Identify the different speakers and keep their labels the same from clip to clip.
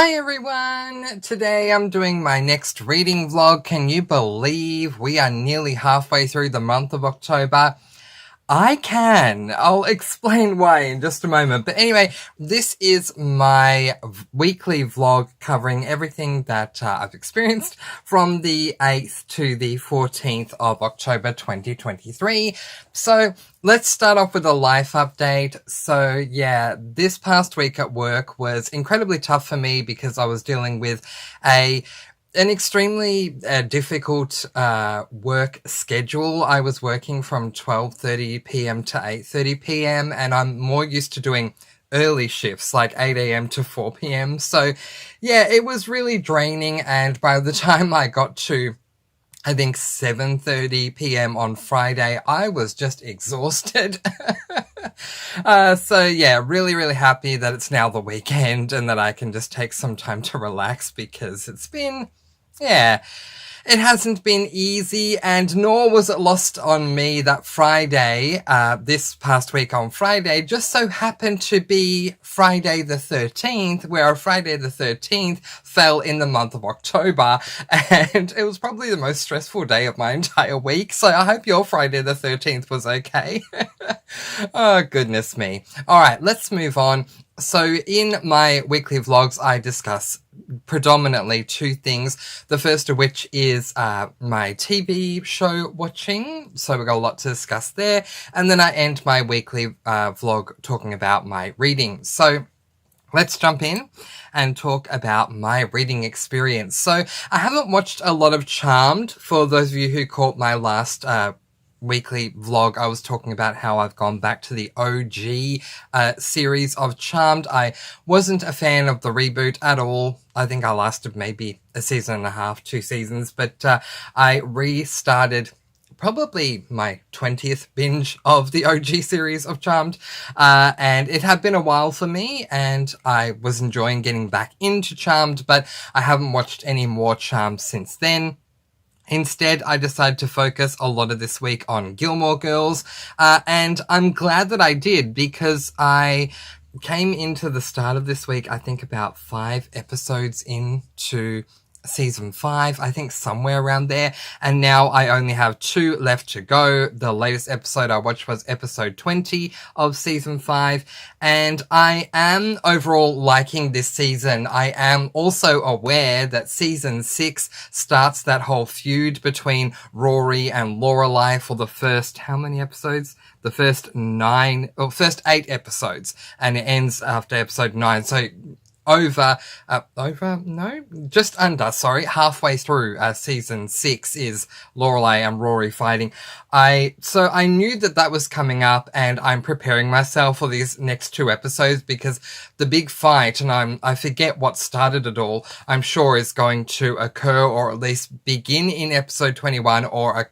Speaker 1: Hi everyone! Today I'm doing my next reading vlog. Can you believe we are nearly halfway through the month of October? I can. I'll explain why in just a moment. But anyway, this is my weekly vlog covering everything that I've experienced from the 8th to the 14th of October 2023. So let's start off with a life update. So yeah, this past week at work was incredibly tough for me because I was dealing with an extremely difficult work schedule. I was working from 12:30 p.m. to 8:30 p.m. and I'm more used to doing early shifts like 8 a.m. to 4 p.m. So yeah, it was really draining, and by the time I got to I think 7:30 p.m. on Friday, I was just exhausted. So yeah, really happy that it's now the weekend and that I can just take some time to relax, because it's been, yeah, it hasn't been easy, and nor was it lost on me that Friday, this past week on Friday, just so happened to be Friday the 13th, where Friday the 13th fell in the month of October, and it was probably the most stressful day of my entire week, so I hope your Friday the 13th was okay. Oh, goodness me. Alright, let's move on. So in my weekly vlogs, I discuss predominantly two things. The first of which is my TV show watching. So we've got a lot to discuss there. And then I end my weekly vlog talking about my reading. So let's jump in and talk about my reading experience. So I haven't watched a lot of Charmed. For those of you who caught my last weekly vlog, I was talking about how I've gone back to the OG series of Charmed. I wasn't a fan of the reboot at all. I think I lasted maybe a season and a half, 2 seasons, but I restarted probably my 20th binge of the OG series of Charmed, and it had been a while for me, and I was enjoying getting back into Charmed, but I haven't watched any more Charmed since then. Instead, I decided to focus a lot of this week on Gilmore Girls, and I'm glad that I did, because I came into the start of this week, I think about 5 episodes into season 5, I think somewhere around there, and now I only have 2 left to go. The latest episode I watched was episode 20 of season 5, and I am overall liking this season. I am also aware that season 6 starts that whole feud between Rory and Lorelai for the first, how many episodes? The first 8 episodes, and it ends after episode 9, so just under, halfway through season 6 is Lorelai and Rory fighting. So I knew that was coming up, and I'm preparing myself for these next 2 episodes, because the big fight, and I forget what started it all, I'm sure is going to occur, or at least begin in episode 21, or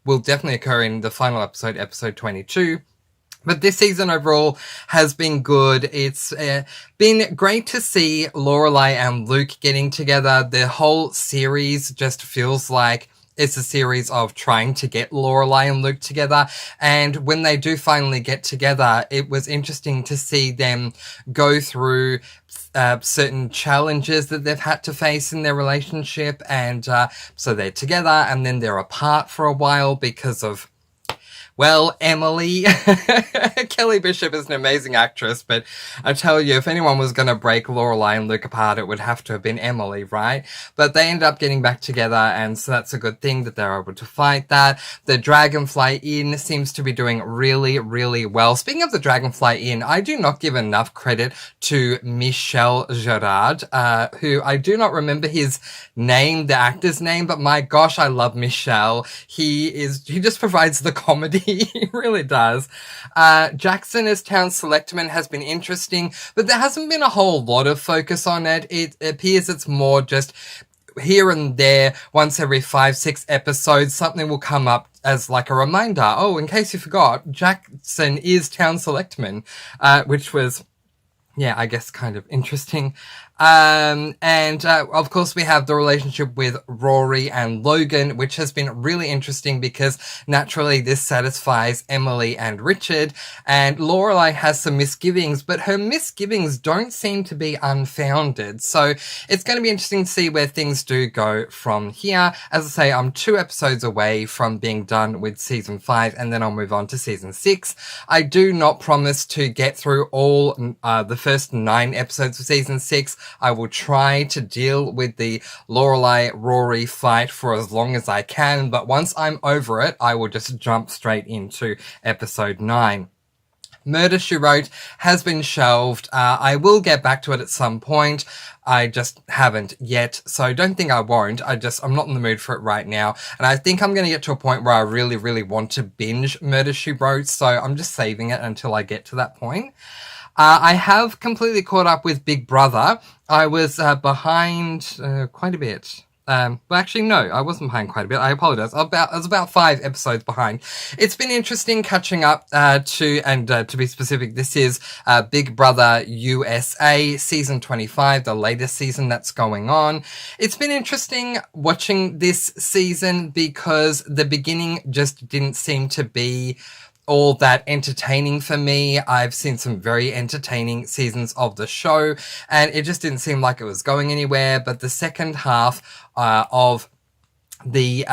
Speaker 1: will definitely occur in the final episode, episode 22. But this season overall has been good. It's been great to see Lorelai and Luke getting together. The whole series just feels like it's a series of trying to get Lorelai and Luke together. And when they do finally get together, it was interesting to see them go through certain challenges that they've had to face in their relationship. And so they're together, and then they're apart for a while because of, well, Emily. Kelly Bishop is an amazing actress, but I tell you, if anyone was going to break Lorelai and Luke apart, it would have to have been Emily, right? But they end up getting back together, and so that's a good thing that they're able to fight that. The Dragonfly Inn seems to be doing really well. Speaking of the Dragonfly Inn, I do not give enough credit to Michel Gerard, who I do not remember his name, the actor's name, but my gosh, I love Michel. He just provides the comedy. He really does. Jackson as town selectman has been interesting, but there hasn't been a whole lot of focus on it. It appears it's more just here and there, once every 5-6 episodes, something will come up as like a reminder. Oh, in case you forgot, Jackson is town selectman, which was, yeah, I guess kind of interesting. Of course we have the relationship with Rory and Logan, which has been really interesting because naturally this satisfies Emily and Richard, and Lorelai has some misgivings, but her misgivings don't seem to be unfounded. So it's going to be interesting to see where things do go from here. As I say, I'm 2 episodes away from being done with season 5, and then I'll move on to season 6. I do not promise to get through all the first 9 episodes of season 6. I will try to deal with the Lorelai-Rory fight for as long as I can, but once I'm over it, I will just jump straight into episode 9. Murder, She Wrote has been shelved. I will get back to it at some point. I just haven't yet, so don't think I won't. I'm not in the mood for it right now. And I think I'm going to get to a point where I really, really want to binge Murder, She Wrote, so I'm just saving it until I get to that point. I have completely caught up with Big Brother. I was behind quite a bit. Well, actually, no, I wasn't behind quite a bit. I apologize. I was about 5 episodes behind. It's been interesting catching up to be specific, this is Big Brother USA season 25, the latest season that's going on. It's been interesting watching this season because the beginning just didn't seem to be all that entertaining for me. I've seen some very entertaining seasons of the show, and it just didn't seem like it was going anywhere. But the second half of the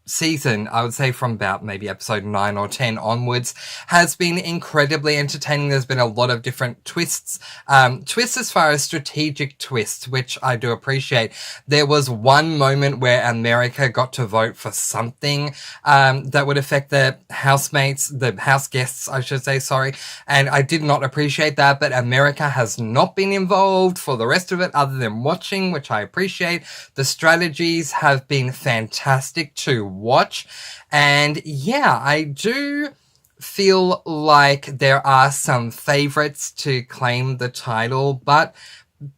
Speaker 1: season, I would say from about maybe episode 9 or 10 onwards, has been incredibly entertaining. There's been a lot of different twists as far as strategic twists, which I do appreciate. There was one moment where America got to vote for something that would affect the housemates, the house guests, I should say, sorry, and I did not appreciate that, but America has not been involved for the rest of it other than watching, which I appreciate. The strategies have been fantastic to watch, and yeah, I do feel like there are some favorites to claim the title, but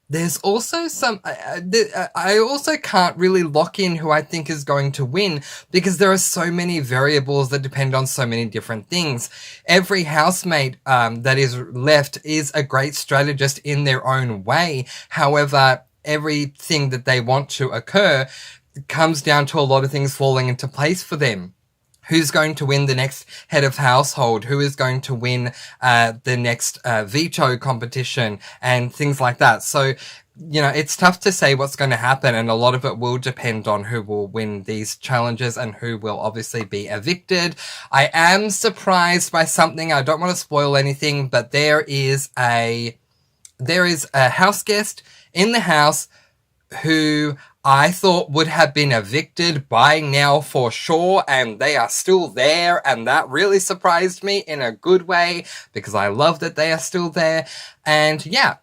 Speaker 1: there's also some, I also can't really lock in who I think is going to win because there are so many variables that depend on so many different things. Every housemate that is left is a great strategist in their own way. However, everything that they want to occur comes down to a lot of things falling into place for them. Who's going to win the next head of household? Who is going to win the next veto competition and things like that? So, you know, it's tough to say what's going to happen, and a lot of it will depend on who will win these challenges and who will obviously be evicted. I am surprised by something. I don't want to spoil anything, but there is a house guest in the house who I thought would have been evicted by now for sure, and they are still there, and that really surprised me in a good way because I love that they are still there. And yeah,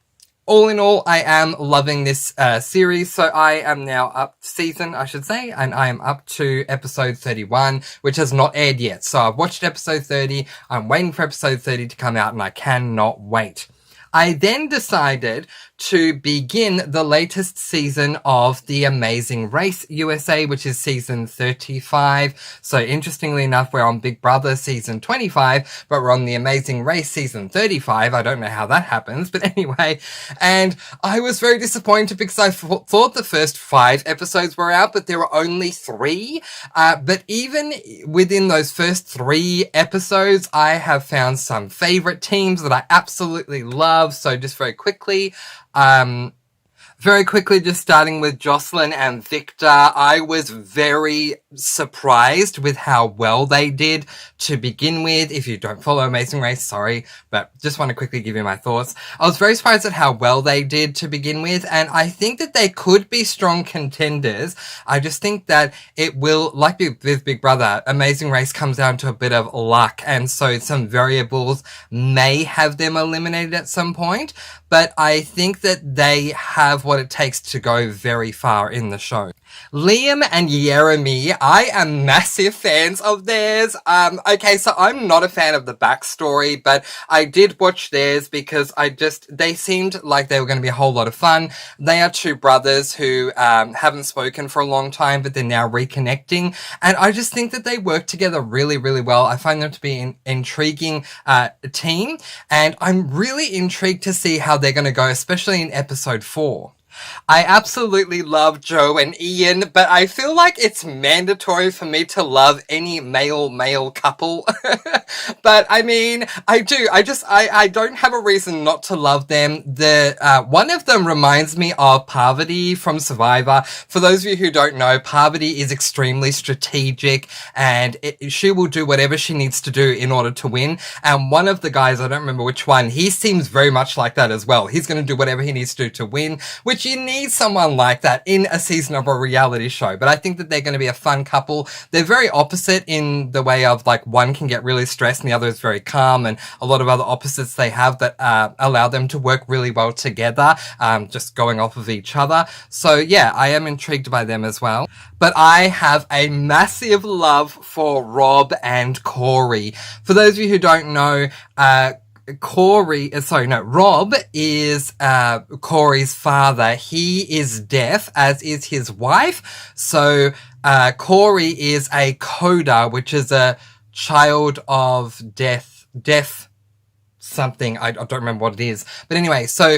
Speaker 1: all in all, I am loving this series. So I am now up season, I should say, and I am up to episode 31, which has not aired yet. So I've watched episode 30, I'm waiting for episode 30 to come out, and I cannot wait. I then decided to begin the latest season of The Amazing Race USA, which is season 35. So interestingly enough, we're on Big Brother season 25, but we're on The Amazing Race season 35. I don't know how that happens, but anyway. And I was very disappointed because I thought the first 5 episodes were out, but there were only 3. But even within those first 3 episodes, I have found some favorite teams that I absolutely love. So just very quickly, just starting with Jocelyn and Victor, I was very surprised with how well they did to begin with. If you don't follow Amazing Race, sorry, but just want to quickly give you my thoughts. I was very surprised at how well they did to begin with, and I think that they could be strong contenders. I just think that it will, like with Big Brother, Amazing Race comes down to a bit of luck, and so some variables may have them eliminated at some point, but I think that they have what it takes to go very far in the show. Liam and Jeremy, I am massive fans of theirs. Okay, so I'm not a fan of the backstory, but I did watch theirs because they seemed like they were going to be a whole lot of fun. They are two brothers who haven't spoken for a long time, but they're now reconnecting. And I just think that they work together really, really well. I find them to be an intriguing team, and I'm really intrigued to see how they're going to go, especially in episode 4. I absolutely love Joe and Ian, but I feel like it's mandatory for me to love any male couple. But I mean, I do. I don't have a reason not to love them. One of them reminds me of Parvati from Survivor. For those of you who don't know, Parvati is extremely strategic, and she will do whatever she needs to do in order to win. And one of the guys, I don't remember which one, he seems very much like that as well. He's going to do whatever he needs to win, which you need someone like that in a season of a reality show. But I think that they're going to be a fun couple. They're very opposite in the way of, like, one can get really stressed and the other is very calm, and a lot of other opposites they have that allow them to work really well together, just going off of each other. So yeah, I am intrigued by them as well. But I have a massive love for Rob and Corey. For those of you who don't know, Rob is Corey's father. He is deaf, as is his wife. So Corey is a coda, which is a child of deaf something. I don't remember what it is. But anyway, so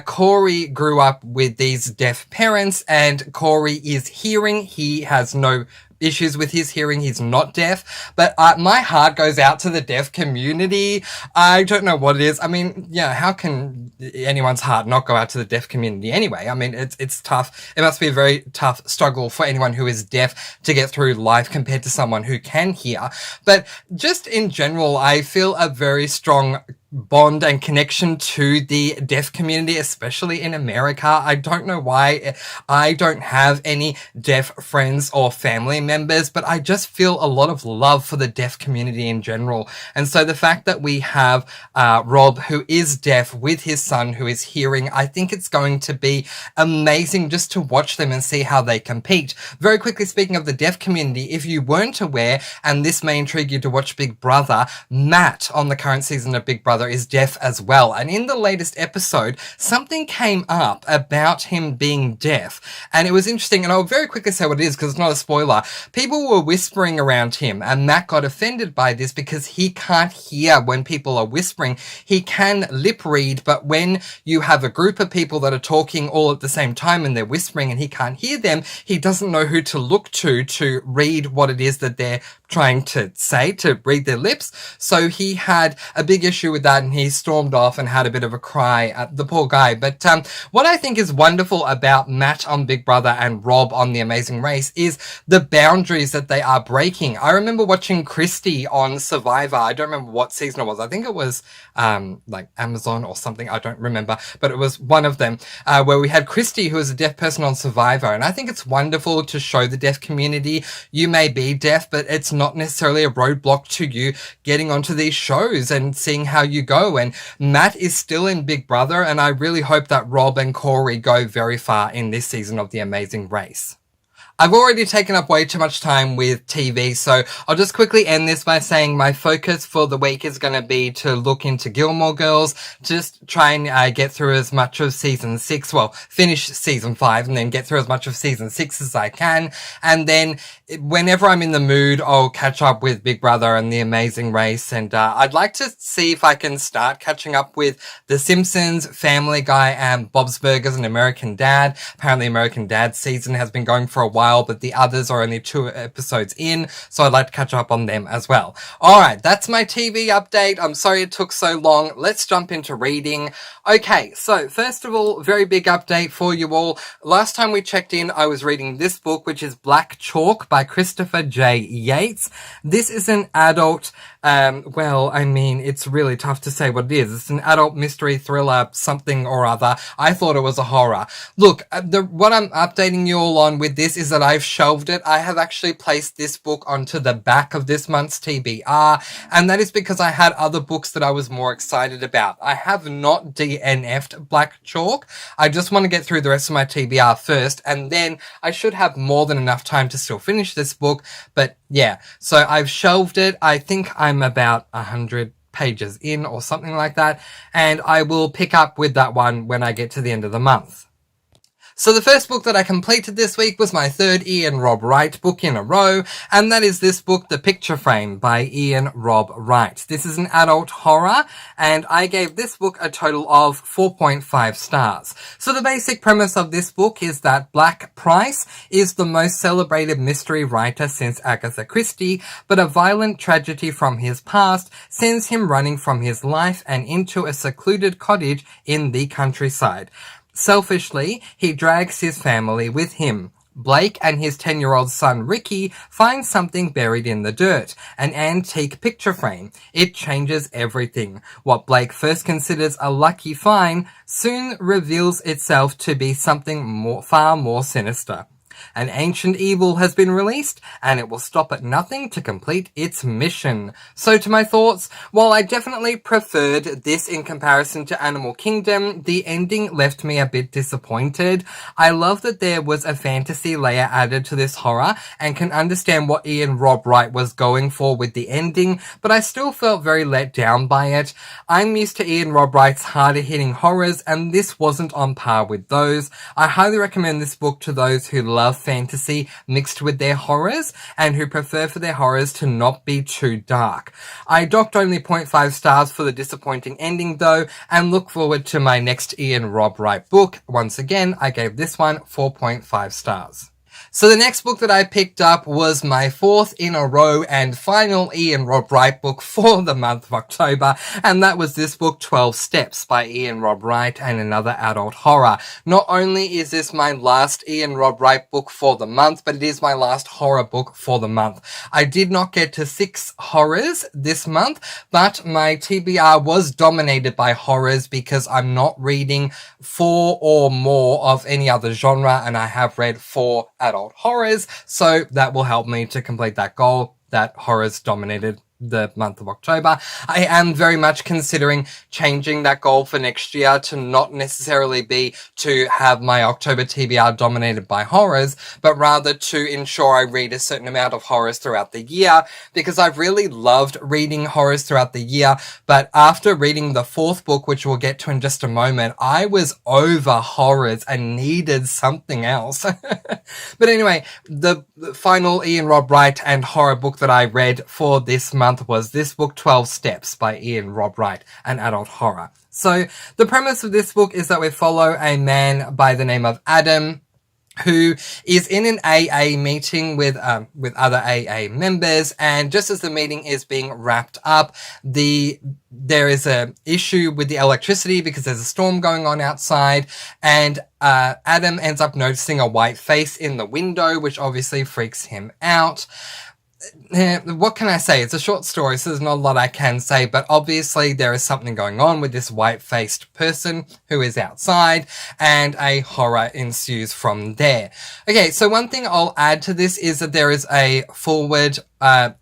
Speaker 1: Corey grew up with these deaf parents, and Corey is hearing. He has no issues with his hearing. He's not deaf, but my heart goes out to the deaf community. I don't know what it is. I mean, yeah, how can anyone's heart not go out to the deaf community anyway? I mean, it's tough. It must be a very tough struggle for anyone who is deaf to get through life compared to someone who can hear. But just in general, I feel a very strong bond and connection to the deaf community, especially in America. I don't know why I don't have any deaf friends or family members, but I just feel a lot of love for the deaf community in general. And so the fact that we have Rob, who is deaf, with his son who is hearing, I think it's going to be amazing just to watch them and see how they compete. Very quickly, speaking of the deaf community, if you weren't aware, and this may intrigue you to watch Big Brother, Matt on the current season of Big Brother is deaf as well. And in the latest episode, something came up about him being deaf. And it was interesting, and I'll very quickly say what it is because it's not a spoiler. People were whispering around him, and Matt got offended by this because he can't hear when people are whispering. He can lip read, but when you have a group of people that are talking all at the same time and they're whispering and he can't hear them, he doesn't know who to look to read what it is that they're trying to say, to read their lips. So he had a big issue with that, and he stormed off and had a bit of a cry at the poor guy. But what I think is wonderful about Matt on Big Brother and Rob on The Amazing Race is the boundaries that they are breaking. I remember watching Christy on Survivor. I don't remember what season it was. I think it was like Amazon or something. I don't remember, but it was one of them where we had Christy, who is a deaf person on Survivor. And I think it's wonderful to show the deaf community you may be deaf, but it's not necessarily a roadblock to you getting onto these shows and seeing how you go. And Matt is still in Big Brother, and I really hope that Rob and Corey go very far in this season of The Amazing Race. I've already taken up way too much time with TV, so I'll just quickly end this by saying my focus for the week is going to be to look into Gilmore Girls, just try and get through as much of season 6, well, finish season 5 and then get through as much of season 6 as I can. And then whenever I'm in the mood, I'll catch up with Big Brother and The Amazing Race. And I'd like to see if I can start catching up with The Simpsons, Family Guy, and Bob's Burgers and American Dad. Apparently American Dad's season has been going for a while, but the others are only 2 episodes in, so I'd like to catch up on them as well. Alright, that's my TV update. I'm sorry it took so long. Let's jump into reading. Okay, so first of all, very big update for you all. Last time we checked in, I was reading this book, which is Black Chalk by Christopher J. Yates. This is an adult, well, I mean, it's really tough to say what it is. It's an adult mystery thriller, something or other. I thought it was a horror. Look, what I'm updating you all on with this is that that I've shelved it. I have actually placed this book onto the back of this month's TBR, and that is because I had other books that I was more excited about. I have not DNF'd Black Chalk. I just want to get through the rest of my TBR first, and then I should have more than enough time to still finish this book. But yeah, so I've shelved it. I think I'm about 100 pages in or something like that, and I will pick up with that one when I get to the end of the month. So the first book that I completed this week was my third Ian Rob Wright book in a row, and that is this book, The Picture Frame by Ian Rob Wright. This is an adult horror, and I gave this book a total of 4.5 stars. So the basic premise of this book is that Black Price is the most celebrated mystery writer since Agatha Christie, but a violent tragedy from his past sends him running from his life and into a secluded cottage in the countryside. Selfishly, he drags his family with him. Blake and his 10-year-old son Ricky find something buried in the dirt, an antique picture frame. It changes everything. What Blake first considers a lucky find soon reveals itself to be something far more sinister. An ancient evil has been released, and it will stop at nothing to complete its mission. So to my thoughts, while I definitely preferred this in comparison to Animal Kingdom, the ending left me a bit disappointed. I love that there was a fantasy layer added to this horror, and can understand what Ian Rob Wright was going for with the ending, but I still felt very let down by it. I'm used to Ian Rob Wright's harder-hitting horrors, and this wasn't on par with those. I highly recommend this book to those who love fantasy mixed with their horrors and who prefer for their horrors to not be too dark. I docked only 0.5 stars for the disappointing ending though, and look forward to my next Ian Rob Wright book. Once again, I gave this one 4.5 stars. So the next book that I picked up was my fourth in a row and final Ian Rob Wright book for the month of October, and that was this book, 12 Steps by Ian Rob Wright, and another adult horror. Not only is this my last Ian Rob Wright book for the month, but it is my last horror book for the month. I did not get to 6 horrors this month, but my TBR was dominated by horrors because I'm not reading 4 or more of any other genre, and I have read 4 adult horrors, so that will help me to complete that goal, that horrors dominated the month of October. I am very much considering changing that goal for next year to not necessarily be to have my October TBR dominated by horrors, but rather to ensure I read a certain amount of horrors throughout the year, because I've really loved reading horrors throughout the year, but after reading the 4th book, which we'll get to in just a moment, I was over horrors and needed something else. But anyway, the final Ian Rob Wright and horror book that I read for this month was this book, 12 Steps by Ian Rob Wright, an adult horror. So the premise of this book is that we follow a man by the name of Adam, who is in an AA meeting with other AA members, and just as the meeting is being wrapped up, there is a issue with the electricity because there's a storm going on outside, and Adam ends up noticing a white face in the window, which obviously freaks him out. What can I say? It's a short story, so there's not a lot I can say, but obviously there is something going on with this white-faced person who is outside, and a horror ensues from there. Okay, so one thing I'll add to this is that there is a forward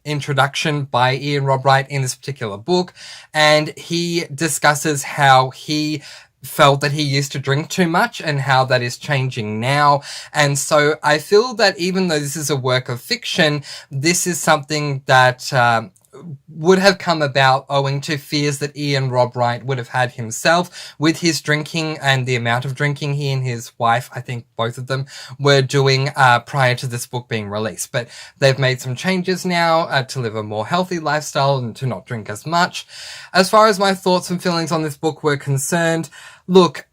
Speaker 1: introduction by Ian Rob Wright in this particular book, and he discusses how he felt that he used to drink too much and how that is changing now. And so I feel that even though this is a work of fiction, this is something that would have come about owing to fears that Ian Rob Wright would have had himself with his drinking and the amount of drinking he and his wife, I think both of them, were doing prior to this book being released. But they've made some changes now to live a more healthy lifestyle and to not drink as much. As far as my thoughts and feelings on this book were concerned, look,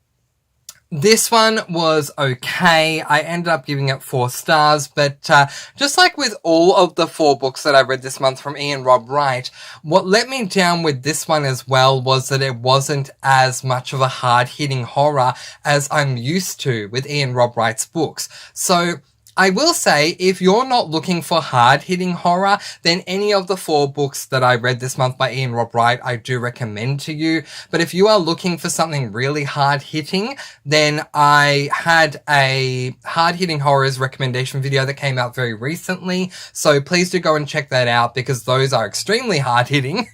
Speaker 1: this one was okay. I ended up giving it 4 stars, but just like with all of the 4 books that I read this month from Ian Rob Wright, what let me down with this one as well was that it wasn't as much of a hard-hitting horror as I'm used to with Ian Rob Wright's books. So I will say, if you're not looking for hard-hitting horror, then any of the 4 books that I read this month by Ian Rob Wright, I do recommend to you. But if you are looking for something really hard-hitting, then I had a hard-hitting horrors recommendation video that came out very recently. So please do go and check that out, because those are extremely hard-hitting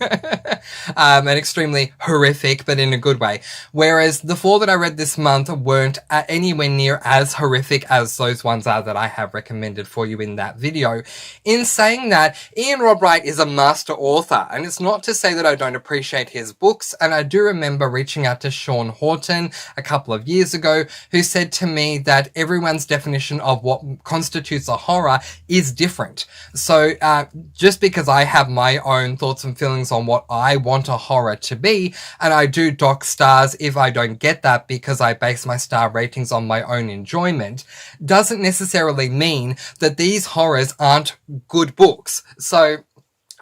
Speaker 1: and extremely horrific, but in a good way. Whereas the 4 that I read this month weren't anywhere near as horrific as those ones are that I have recommended for you in that video. In saying that, Ian Rob Wright is a master author, and it's not to say that I don't appreciate his books, and I do remember reaching out to Sean Horton a couple of years ago, who said to me that everyone's definition of what constitutes a horror is different. So just because I have my own thoughts and feelings on what I want a horror to be, and I do dock stars if I don't get that because I base my star ratings on my own enjoyment, doesn't necessarily mean that these horrors aren't good books. So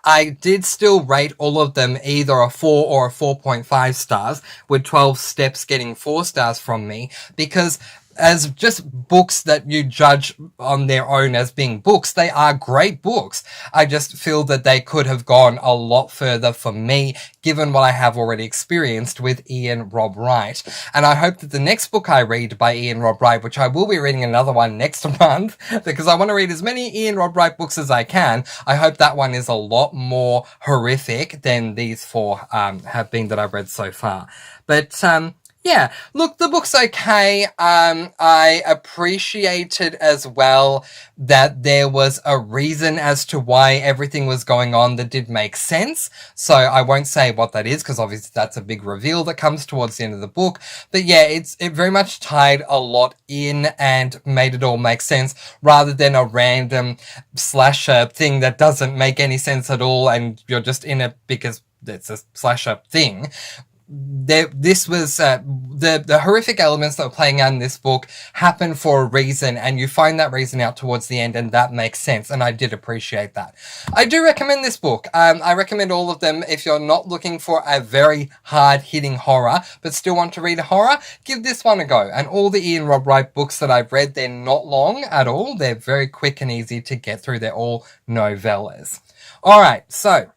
Speaker 1: I did still rate all of them either a 4 or a 4.5 stars, with 12 Steps getting 4 stars from me, because as just books that you judge on their own as being books, they are great books. I just feel that they could have gone a lot further for me, given what I have already experienced with Ian Rob Wright. And I hope that the next book I read by Ian Rob Wright, which I will be reading another one next month, because I want to read as many Ian Rob Wright books as I can, I hope that one is a lot more horrific than these 4 have been that I've read so far. But yeah, look, the book's okay. I appreciated as well that there was a reason as to why everything was going on that did make sense. So I won't say what that is, because obviously that's a big reveal that comes towards the end of the book. But yeah, it very much tied a lot in and made it all make sense, rather than a random slasher thing that doesn't make any sense at all and you're just in it because it's a slasher thing. This was the horrific elements that were playing out in this book happen for a reason, and you find that reason out towards the end, and that makes sense, and I did appreciate that. I do recommend this book. I recommend all of them. If you're not looking for a very hard-hitting horror but still want to read a horror, give this one a go. And all the Ian Rob Wright books that I've read, they're not long at all. They're very quick and easy to get through. They're all novellas. Alright, so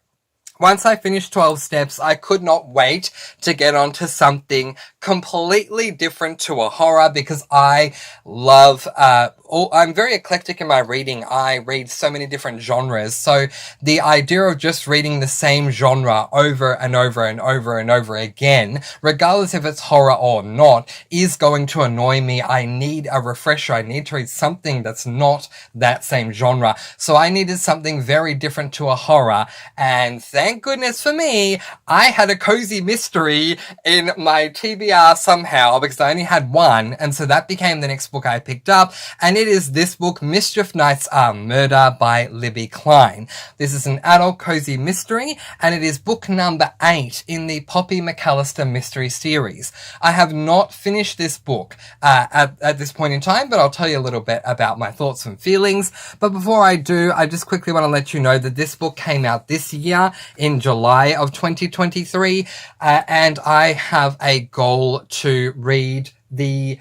Speaker 1: once I finished 12 Steps, I could not wait to get onto something completely different to a horror, because I love, I'm very eclectic in my reading. I read so many different genres. So the idea of just reading the same genre over and over and over and over again, regardless if it's horror or not, is going to annoy me. I need a refresher. I need to read something that's not that same genre. So I needed something very different to a horror, and thank goodness for me, I had a cozy mystery in my TBR somehow, because I only had one, and so that became the next book I picked up, and it is this book, Mischief Nights Are Murder by Libby Klein. This is an adult cozy mystery, and it is book number 8 in the Poppy McAllister mystery series. I have not finished this book at this point in time, but I'll tell you a little bit about my thoughts and feelings. But before I do, I just quickly want to let you know that this book came out this year in July of 2023, and I have a goal to read the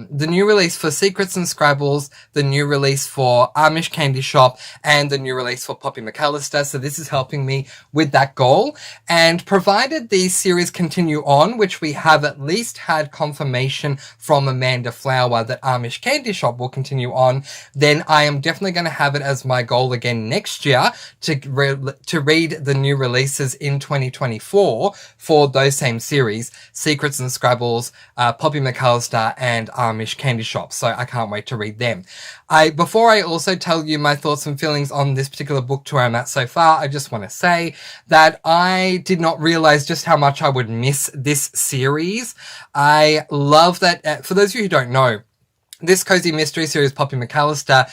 Speaker 1: new release for Secrets and Scrabbles, the new release for Amish Candy Shop, and the new release for Poppy McAllister. So this is helping me with that goal. And provided these series continue on, which we have at least had confirmation from Amanda Flower that Amish Candy Shop will continue on, then I am definitely going to have it as my goal again next year to read the new releases in 2024 for those same series, Secrets and Scrabbles, Poppy McAllister, and Amish Candy Shop. So I can't wait to read them. Before I also tell you my thoughts and feelings on this particular book to where I'm at so far, I just want to say that I did not realize just how much I would miss this series. I love that, for those of you who don't know, this cozy mystery series, Poppy McAllister,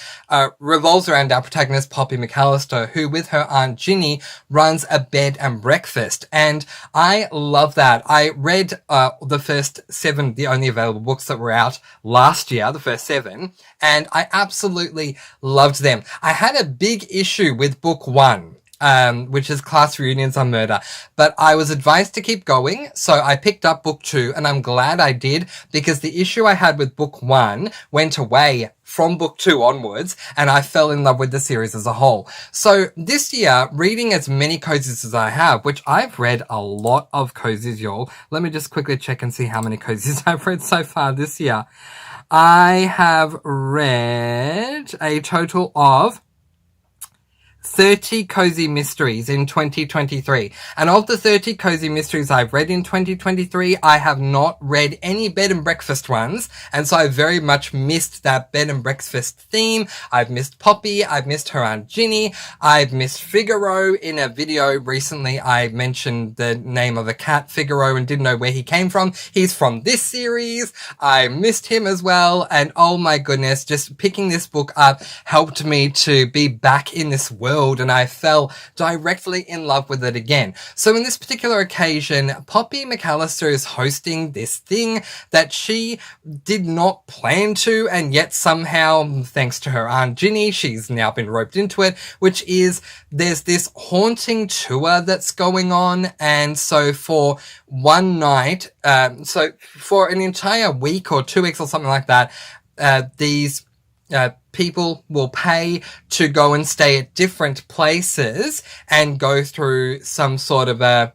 Speaker 1: revolves around our protagonist, Poppy McAllister, who with her Aunt Ginny runs a bed and breakfast. And I love that. I read the first 7, the only available books that were out last year, the first 7, and I absolutely loved them. I had a big issue with book 1. which is Class Reunions on Murder. But I was advised to keep going, so I picked up book 2, and I'm glad I did, because the issue I had with book 1 went away from book 2 onwards, and I fell in love with the series as a whole. So this year, reading as many cozies as I have, which I've read a lot of cozies, y'all. Let me just quickly check and see how many cozies I've read so far this year. I have read a total of 30 cozy mysteries in 2023. And of the 30 cozy mysteries I've read in 2023, I have not read any bed and breakfast ones. And so I very much missed that bed and breakfast theme. I've missed Poppy. I've missed her Aunt Ginny. I've missed Figaro. In a video recently, I mentioned the name of a cat, Figaro, and didn't know where he came from. He's from this series. I missed him as well. And oh my goodness, just picking this book up helped me to be back in this world, and I fell directly in love with it again. So in this particular occasion, Poppy McAllister is hosting this thing that she did not plan to, and yet somehow, thanks to her Aunt Ginny, she's now been roped into it, which is there's this haunting tour that's going on. And so for one night, so for an entire week or 2 weeks or something like that, these people will pay to go and stay at different places and go through some sort of a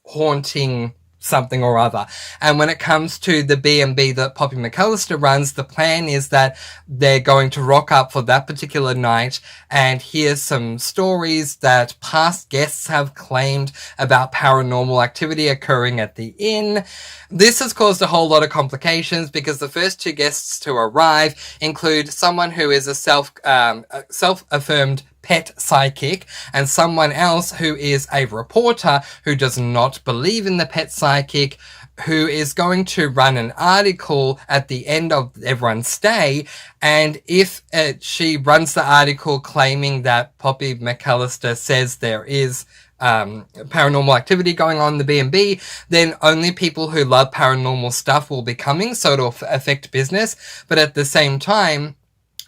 Speaker 1: haunting something or other. And when it comes to the B&B that Poppy McAllister runs, the plan is that they're going to rock up for that particular night and hear some stories that past guests have claimed about paranormal activity occurring at the inn. This has caused a whole lot of complications because the first 2 guests to arrive include someone who is a self-affirmed pet psychic and someone else who is a reporter who does not believe in the pet psychic, who is going to run an article at the end of everyone's stay. And if she runs the article claiming that Poppy McAllister says there is paranormal activity going on in the B&B, then only people who love paranormal stuff will be coming, so it'll affect business. But at the same time,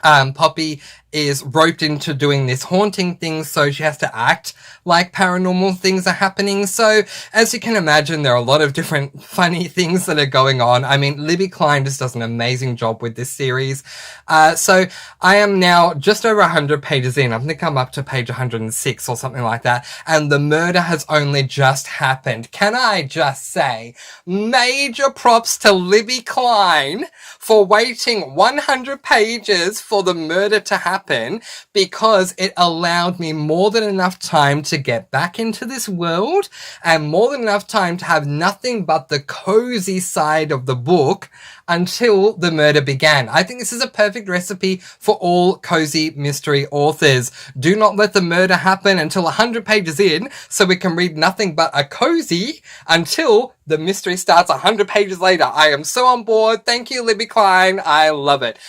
Speaker 1: Poppy is roped into doing this haunting thing, so she has to act like paranormal things are happening. So, as you can imagine, there are a lot of different funny things that are going on. I mean, Libby Klein just does an amazing job with this series. So, I am now just over 100 pages in. I think I'm up to page 106 or something like that. And the murder has only just happened. Can I just say, major props to Libby Klein for waiting 100 pages for the murder to happen, because it allowed me more than enough time to get back into this world and more than enough time to have nothing but the cozy side of the book until the murder began. I think this is a perfect recipe for all cozy mystery authors. Do not let the murder happen until 100 pages in so we can read nothing but a cozy until the mystery starts 100 pages later. I am so on board. Thank you, Libby Klein. I love it.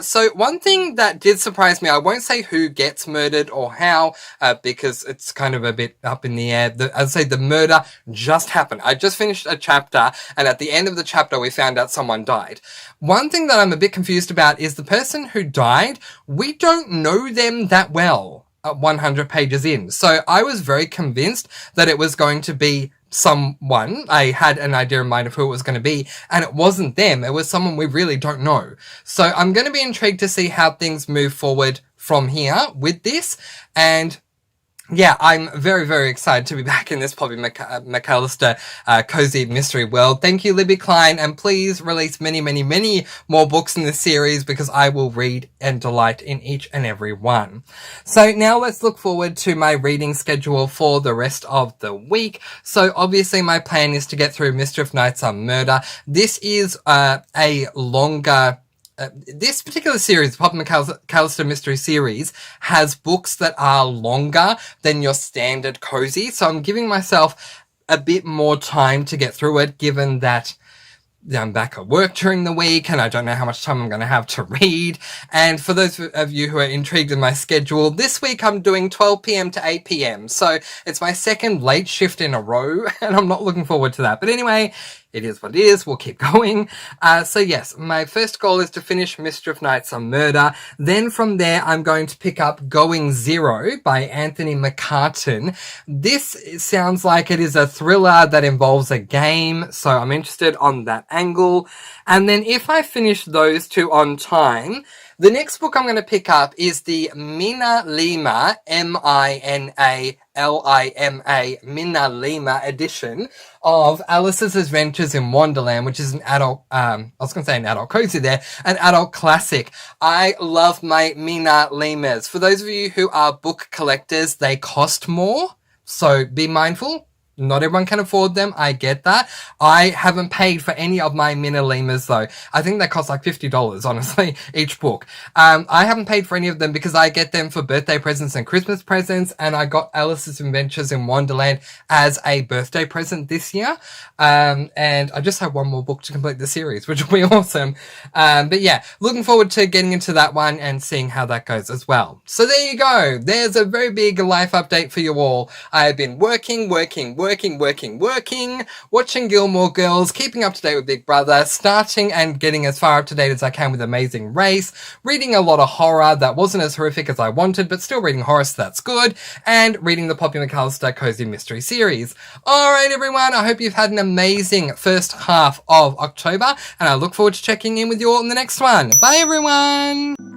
Speaker 1: So one thing that did surprise me, I won't say who gets murdered or how, because it's kind of a bit up in the air. I'd say the murder just happened. I just finished a chapter, and at the end of the chapter, we found out someone died. One thing that I'm a bit confused about is the person who died, we don't know them that well at 100 pages in. So I was very convinced that it was going to be someone. I had an idea in mind of who it was going to be, and it wasn't them. It was someone we really don't know. So I'm going to be intrigued to see how things move forward from here with this. And yeah, I'm very, very excited to be back in this Poppy McAllister cozy mystery world. Thank you, Libby Klein, and please release many, many, many more books in this series because I will read and delight in each and every one. So now let's look forward to my reading schedule for the rest of the week. So obviously my plan is to get through Mischief Nights on Murder. This is a longer... this particular series, the Poppy McAllister Mystery Series, has books that are longer than your standard cozy. So I'm giving myself a bit more time to get through it, given that I'm back at work during the week and I don't know how much time I'm going to have to read. And for those of you who are intrigued in my schedule, this week I'm doing 12 p.m. to 8 p.m. So it's my second late shift in a row and I'm not looking forward to that. But anyway, it is what it is. We'll keep going. So yes, my first goal is to finish Mischief Nights on Murder. Then from there, I'm going to pick up Going Zero by Anthony McCartan. This sounds like it is a thriller that involves a game, so I'm interested on that angle. And then if I finish those two on time, the next book I'm going to pick up is the Mina Lima, Minalima, Mina Lima edition of Alice's Adventures in Wonderland, which is an adult, I was going to say an adult cozy there, an adult classic. I love my Mina Limas. For those of you who are book collectors, they cost more, so be mindful. Not everyone can afford them. I get that. I haven't paid for any of my Mina Limas though. I think they cost like $50, honestly, each book. I haven't paid for any of them because I get them for birthday presents and Christmas presents, and I got Alice's Adventures in Wonderland as a birthday present this year. And I just have one more book to complete the series, which will be awesome. But yeah, looking forward to getting into that one and seeing how that goes as well. So there you go. There's a very big life update for you all. I have been working, watching Gilmore Girls, keeping up to date with Big Brother, starting and getting as far up to date as I can with Amazing Race, reading a lot of horror that wasn't as horrific as I wanted, but still reading horror, so that's good, and reading the Poppy McAllister Cozy Mystery series. Alright everyone, I hope you've had an amazing first half of October, and I look forward to checking in with you all in the next one. Bye everyone!